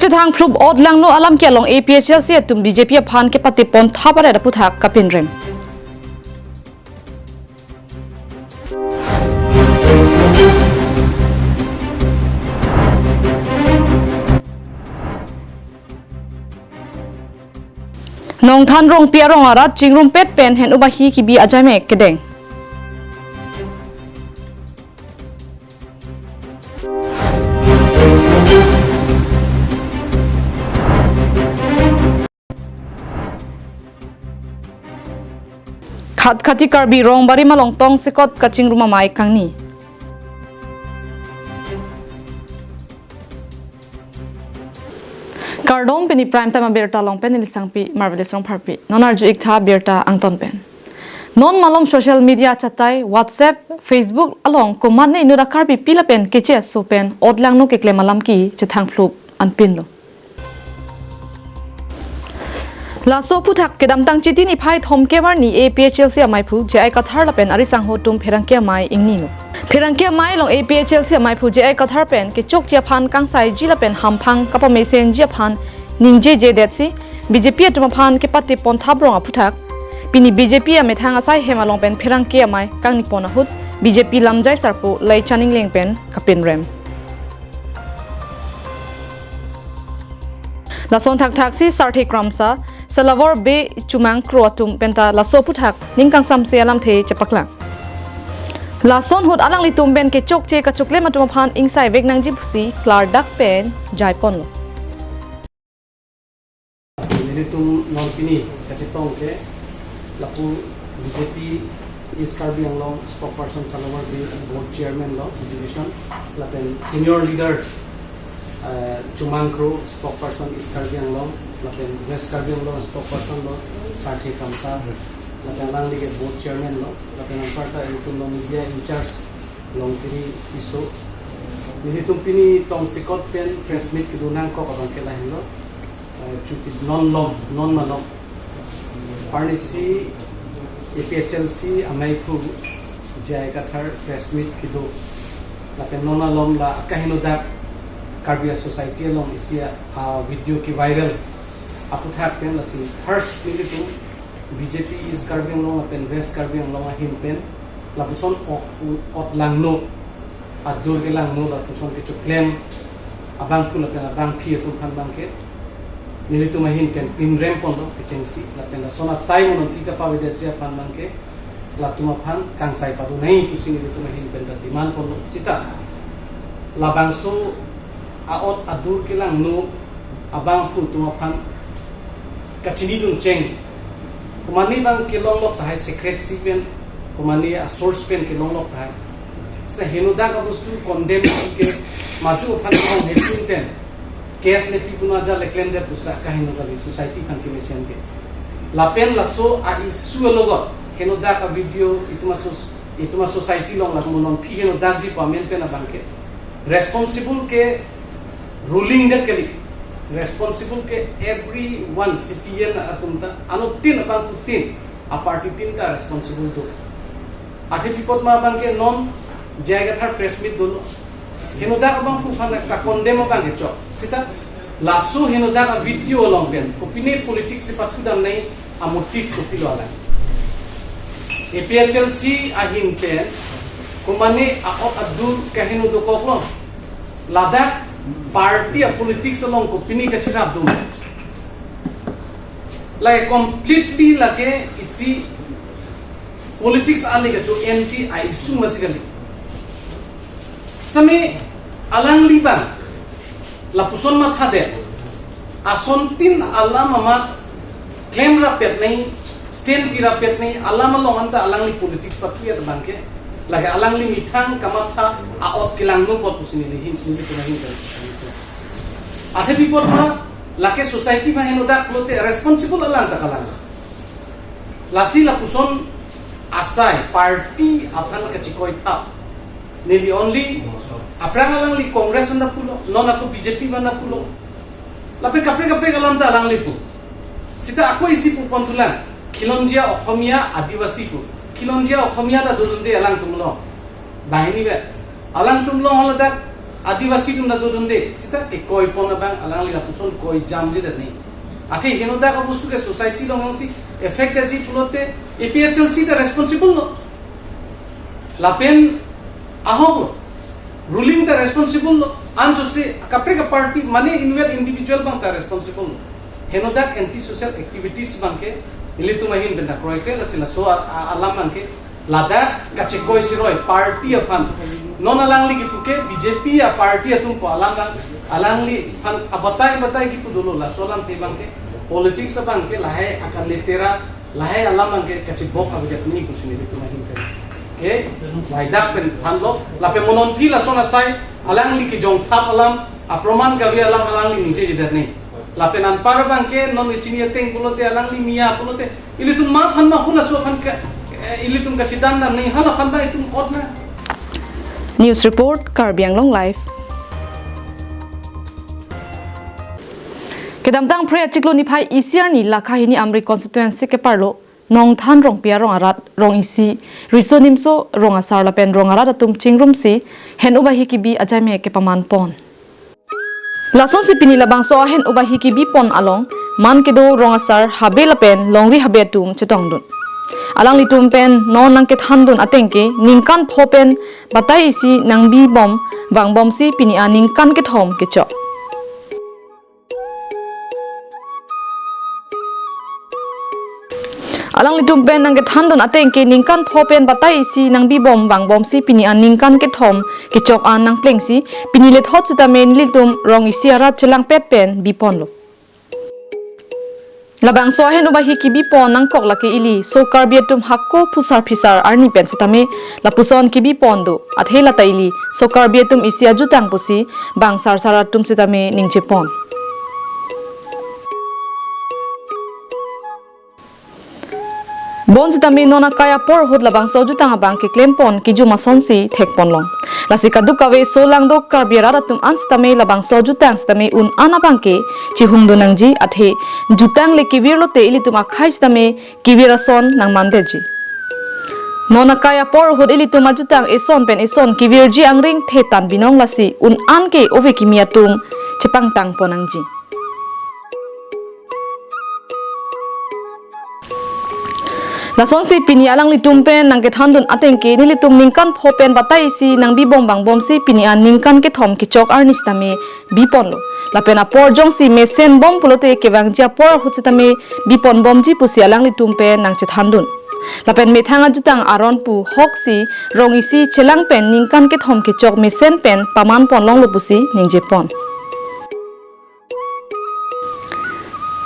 thang flub od lang no alam ke long APHL se tum BJP phan ke pati pon thabare da puthak kapin rem nong than rong pia rong arat chingrum pet pen hen ubahi ki bi ajame kedeng khat khati karbi rong bari malong tong sikot kaching ruma mai kangni Kardom peni prime time berta long pen ilisang pi marvelous rong pharpi nonarju iktha berta angton pen non malom social media chatai WhatsApp Facebook along command nei nura karbi pila pen keche so pen odlang no kekle malam ki chithang flup anpin lo Laso puthak kedam tang chiti ni phai thom kebar ni APHL se mai phu je ai kathar la pen ari sang ho tum pherangkia mai ingni no pherangkia mai long APHL se mai phu je ai kathar pen ke chok chia phan kang sai ji la pen hamphang kapa mesen ji phan ningje je det si BJP atuma phan ke patti pon thabrong a puthak pini BJP a methang asai hema long pen pherangkia mai kang ni pon hut BJP lamjai sarpu lai chaning leng pen kapin rem Lason thak thak si sarthi kramsa Salavor be chumang kroatum penta laso puthak ningkang samse alam the chapakla Lason hut alang litum ben ke chok che ka chokle matum phan ingsai vek nang ji phusi klar dak pen jaipon lo Nilitum nolpini kachitong ke lapu BJP is Karbi Anglong spokesperson Salavor be board chairman lo division lapen senior leader Chumangkro spokesperson is Karbi Anglong lapen West Karbi Anglong spokesperson lo Sarthi Kamsa lapen alang lige board chairman lo lapen amparta itum lo media in charge long pini iso nilitum pini tong sikot pen press meet kidunang ko kabang kelahin lo chuki non malom parnisi APHLC amai pu jai kathar press meet kidu lapen non malom la kahino dak Karbi society along isia video ki viral aputhak pen lasi first nilitum BJP is Karbi Anglong pen West Karbi Anglong him pen lapuson ot langno adur ke langno lapuson ke claim abang pula pen abang phi tu phan bang ke nilitum hin pen pin rem pon ke chengsi lapen la sona sai mon ti ka pa wede je phan bang ke latuma phan kang sai pa du nei kusing nilitum hin pen da demand pon sita labang so aot adur kilang no abang pun tuma phan kachini dun cheng kumani bang kilong lok thai secret sipen kumani a source pen kilong lok thai sa henuda ka bustu condemn ke maju phan ko hepin pen case le pipuna ja le claim de pusra kahino ka society continuation ke lapen laso a issue logo henuda ka video ituma society long la monon phi henuda ji pamen pen abang ke responsible ke ruling that kali responsible ke everyone citizen atumta anutin abang putin a party tin ta responsible to athe pipot ma bang ke non jaiga thar press meet dolo henoda abang fu phana ka condemn bang ke chok sita laso henoda ka video long pen kopine politics se pathu dam nei a motif ko pilo ala APHLC ahin pen kumane a op adul kahino do koklo ladak party of politics along ko pini ka chirap dum like completely lake isi politics ali ka chu NG I isu masikali sami alang liban lapuson ma thade ason tin alam ma claim ra pet nahi stand ki ra pet nahi alam long anta alang li politics patya bangke lagi alang li mithang kamatha aot kilang no pot pusini hin sini to nahin athe people ma lake society ma henoda klote responsible alang takalang lasi la puson asai party apan ka chikoi tha nearly only aprang alang li congress na pulo non ako BJP na pulo lape kapre galam ta alang li pu sita ako isi pu pontulan khilonjia okhomia adivasi pu khilonjia okhomia da dulunde alang tumlo bahini be alang tumlo holadak आदिवासी तुम ना तो दुंदे सिता के कोई पोना bang alang li lapuson कोई jam di dani ati henoda ka bustu ke society lo ngsi effect aji pulote APSLC the responsible no lapen aho ruling the responsible no an jose kapre ka party mane individual bang the responsible no henoda anti social activities bang ke ili tumahin benda kroy ke lasila so alam bang ke lada ka chekoi siroi party apan non alangli ki puke BJP ya party atum po alangli fan abatai ki pudulo la solam te bang ke politics bang ke lahe akan litera lahe alam bang ke kachibok abjat ni kusini tumahin ke ke waidak pen fan lo la pe monon pi la sona sai alangli ki jong thap alam aproman ka bi alam alangli nije jidar nei la pe nan par bang ke non chini teng pulote alangli mia pulote ili tum ma fan ma huna so fan ka ili tum kachidan na nei hala fan ba itum odna News report Karbi Anglong live. Kedamtang pre chiklo ni phai ECR ni lakha hini Amri constituency ke parlo nong than rong pia rong arat rong isi risonim so rong asar la pen rong arat tum chingrum si hen ubahi ki bi ajame ke paman pon. Lason si pini labang so hen ubahi ki bi pon along man ke do rong asar habe la pen longri habe tum chetong dun. Alang litum pen non nang ke thandun atengke ningkan phopen batai isi nang bi bom wang bom si pini a ningkan ke thom ke cho alang litum pen nang ke thandun atengke ningkan phopen batai isi nang bi bom wang bom si pini a ningkan ke thom ke chok an nang pleng si pini le thot chita men litum rong isi arat chelang pet pen bi pon lo Labang so hen ubahi ki bi pon nang kok laki ili so Karbi tum hakko pusar phisar arni pen sitame lapuson ki bi pon do athela taili so Karbi tum isia jutang pusi bang sar sara tum sitame ningche pon Bon sitame nona kaya por hud labang so jutang abang ke klem pon ki juma sonsi thek pon long lasika dukawe so lang do Karbi rara tum an sitame labang so jutang sitame un anabang ke chihung do nangji athe jutang le kivir lo te ili tuma khai sitame kivira son nang mandeji nona kaya por hud ili tuma jutang eson pen eson kivir ji angring the tan binong lasi un an ke ove kimia tum chepang tang ponangji Lason si pini alang litum pen nang ke thandun atengke ni litum ningkan phopen batai si nang bi bom bang bom si pini an ningkan ke thom ki chok arnis tame bi pon lo lapena por jong si me sen bom pulote ke bang ja por huchitame bi pon bom ji pusi alang litum pen nang che thandun lapen me thanga jutang aron pu hok si rong isi chelang pen ningkan ke thom ke chok me sen pen paman pon long lo pusi ningje pon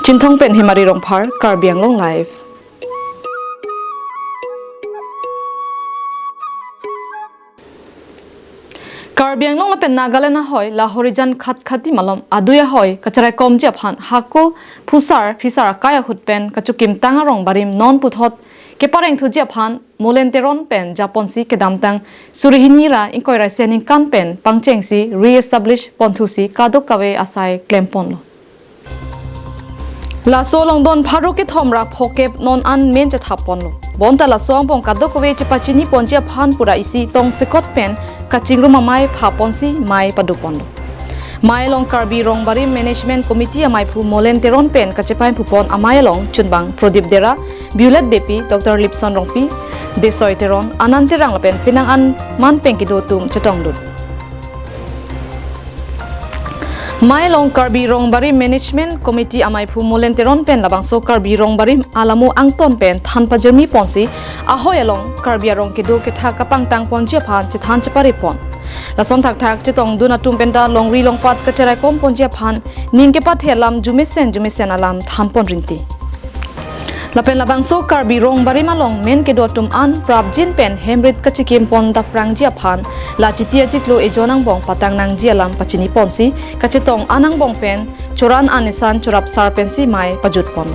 Chinthong pen himari rong phar Karbi Anglong live Karbi Anglong la pen Nagaland na hoy la horizon khati malom aduya hoy kacharai kom je phan hakko phusar phisar kaya hut pen kachukim tanga rong barim non puthot ke pareng thu je phan molenteron pen japon si ke damtang surihinira inkoi ra sening kan pen pangcheng si re-establish ponthu si kadok kawe asai klempon lo La so long don pharo ke thomra phokep non an men cha thapon lo bonta la song pong kadok kawe che pachini ponje phan pura isi tong sekot pen kachingru mamai phapon si mai padupon lo mai long Karbi rong bari management committee amai phu molenteron pen kachepai phupon amai long chunbang prodip dera Violet bepi Dr Lipson rongpi desoi teron anante rang pen pinang an man pengki do tum chetong dut Mai long Karbi rong bari management committee amai phu molenteron pen labang so Karbi rong bari alamo angton pen than pajami ponsi ahoy along Karbi rong ke do ke tha kapang tang pon je phan che than chapari pon la son thak thak che tong duna tum pen da long ri long pat ka cherai kom pon je phan ning ke pat helam jumesen alam than pon rinti Lapen labang so Karbi rong bari malong men ke do tum an prabjin pen hemrit kachikim pon da prangji phan la chitia chiklo e jonang bong patang nang ji alam pachini ponsi kachetong anang bong pen choran anisan chorap sar pensi mai pajut pon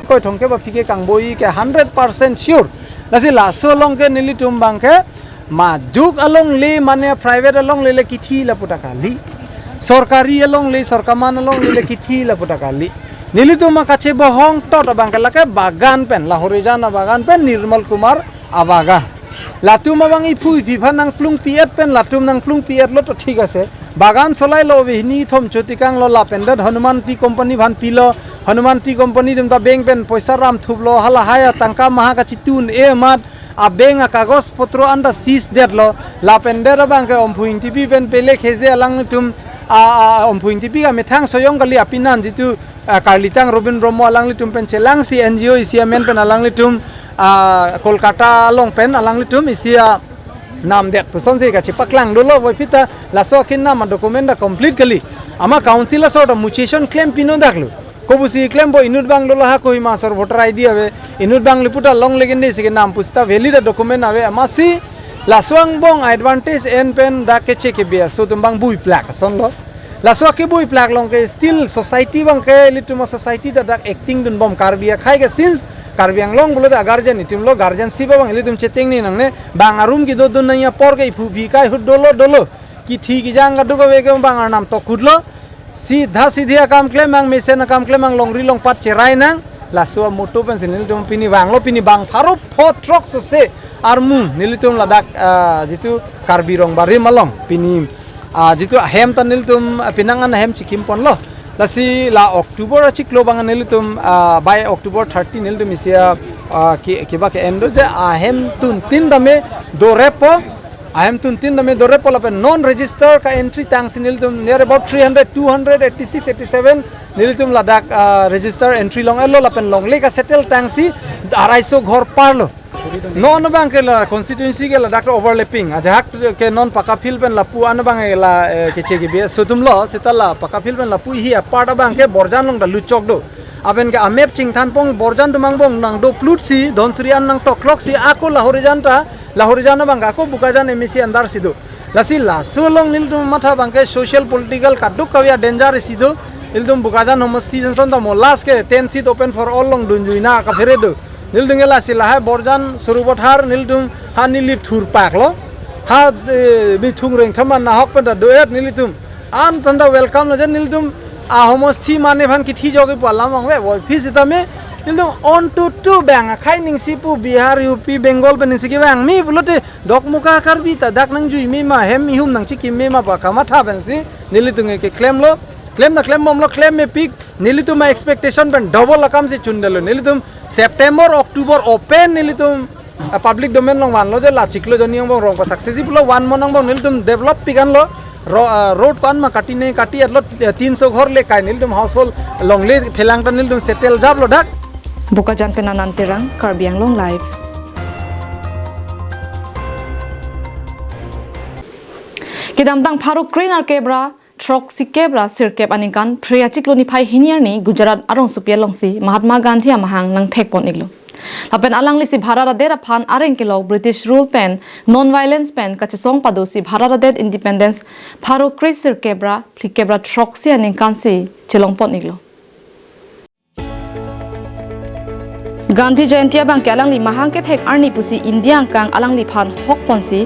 koi thongke ba pike kangboi ke 100% sure lasi la so long ke nili tum bang ke ma duk along le mane private along le kithi la putakali sorkari along le sorkaman along le kithi la putakali nili tum kache bohong tot bang ke lake bagan pen la horizana bagan pen Nirmal Kumar abaga latum bang iphu phi nang plung piet pen latum nang plung piet lo to thik ase bagan solai lo hini thom chotikang lo lapendar Hanuman Tea Company van pilo Hanuman Tea Company dem ta bank pen poisa ram thublo hala haya tangka maha ka chitun emat a bank a kagos potro anda sis derlo lapendar bang ke ompuing tv pen pele kheze alang tum ompuing tv ka methang soyong kali apinan jitu karlitang robin romo alang litum pen chelang si NGO isia men pen alang litum Kolkata long pen alang litum isia nam det person se ka chipaklang dolo voi pita la so kin na document da complete kali ama council la sort of mutation claim pino daklu kobusi claim bo inut bang dolo ha koi ma sor voter id ave inut bang liputa long legend de se nam pusta valid document ave ama si la swang bong advantage en pen da ke che ke bia so tumbang bui plak son lo la so ke bui plak long ke still society bang ke lituma society da acting dun bom karbia khai ke since Karbi Anglong bolo da guardian itim lo guardian siba bang ilitum cheteng ni nangne bang arum ki do naya por ke phubi kai hud dolo ki thi ki jang adu ko wege bang ar nam to khudlo सीधा सीधिया काम claim mang mesen काम claim mang longri long pat cerai nang lasua moto pen sinil tum pini bang faru potrok sose armu nilitum ladak jitu Karbi rong bari malong pini jitu hem tan nilitum pinangan hem chikim pon lo lasi la Oktober chiklo bang nilitum by October 30 nilitum isia kiba ke endo je hem tun tin dame dorepo I'm tuntin the Medore Polapen non-register ka entry tang siniltum near about 300, 200, 86, 87 nilitum ladak register entry long elo lapen long leka settle tang si araiso ghor parlo non bang ke la constituency ke la doctor overlapping ajak ke non pakapil pen lapu an bang la ke che ke be sotum lo setala pakapil pen lapu hi part bang ke borjan long da luchok do aben ke amep ching than pong borjan dumang bong nang do plut si don srian nang to clock si ako lahorijan bang ako bukajan emisi andar sido lasi la solong nildum matha bang ke social political kaduk kawya danger sido ildum bukajan homo season son da molas ke 10 seat open for all long dunjuina ka feredo nildung ela sila ha borjan surubothar nildum ha nilip thur paklo ha bi thung reng thaman na hok penda doet nilitum an tanda welcome na nildum homo si mane bhan ki thi jogi palam bang we boy fisitame nildum on to bang khai ning sipu Bihar UP Bengal ben sigi bang mi bulote dokmuka Karbi ta dak nang jui mi ma hem hum nang chikim me ma pa kama tha ben si nilitung ke claim na claim mom lo claim me pick nilitum my expectation ben double akam si chundalo nilitum September October open nilitum public domain long wan lo je la chiklo joni bang rong pa successful 1 monang bang nilitum develop pigan lo road pan ma kati nei kati atlo 300 ghor le kai nilitum household long le phelang tan nilitum settle job lo dak Bukajan penanan terang Karbi Anglong live. Kidamtang Faruk Green Arkebra Trok Sikebra Sirkep Anikan Priya Chikloni Pai Hiniar ni Gujarat Arong Supia Longsi Mahatma Gandhi Amahang nang Thekpon iglo. Lapen alang lisi Bharara Dera Phan Areng kilo British rule pen non-violence pen kachesong padosi Bharara Ded Independence Faruk Green Sirkebra Plikebra Trok Si Anikan si Chelongpon iglo. Gandhi Jayanti bang ke alang li mahang ke thek arni pusi India kang alang li phan hok ponsi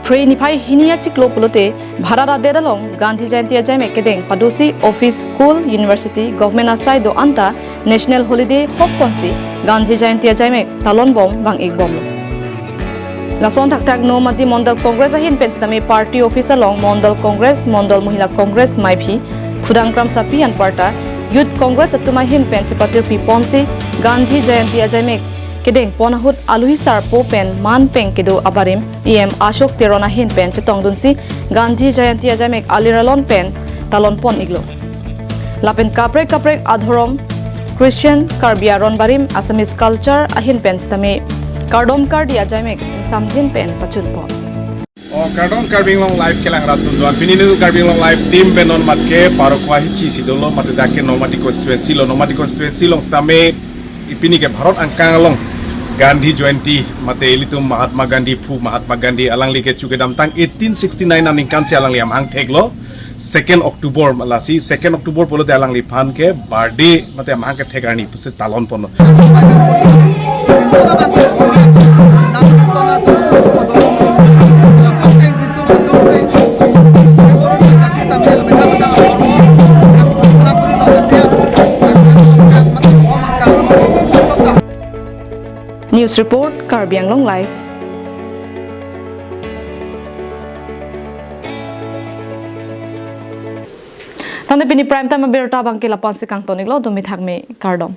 pre ni phai hinia chiklo pulote Bharara dedalong Gandhi Jayanti jai me kedeng padosi office school university government asai do anta national holiday hok ponsi Gandhi Jayanti jai me talon bom bang ek bom lason tak no mati mondal congress ahin pensdame party office along mondal congress mondal mohila congress maiphi khudangkram sapi an parta Youth Congress atuma hin pen chapatir piponsi Gandhi Jayanti ajaimek kedeng ponahut aluhi sarpo pen man peng kedo abarim em Ashok Terona hin pen chetong dunsi Gandhi Jayanti ajaimek aliralon pen talon pon iglo lapen kaprek adhorom Christian Karbiaron barim Assamese culture ahin pen stame kardom kardi ajaimek samjin pen pachun pon Kardon Karbi Anglong live kelang ratun doan pininu Karbi Anglong live team benon matke parokwa hichi sidolo mate dake nomadi constituency long stame ipini ke Bharat angkang long Gandhi Jayanti mate elitum Mahatma Gandhi alang like chuke damtang 1869 aning kansi alang liam hang theklo 2 October malasi 2 October polote alang li phan ke birthday mate amang ke thekarni puse talon pono News report Karbi Anglong live. tangde pini prime time berta bangke lapon se kang tonik lo domi thak me kardom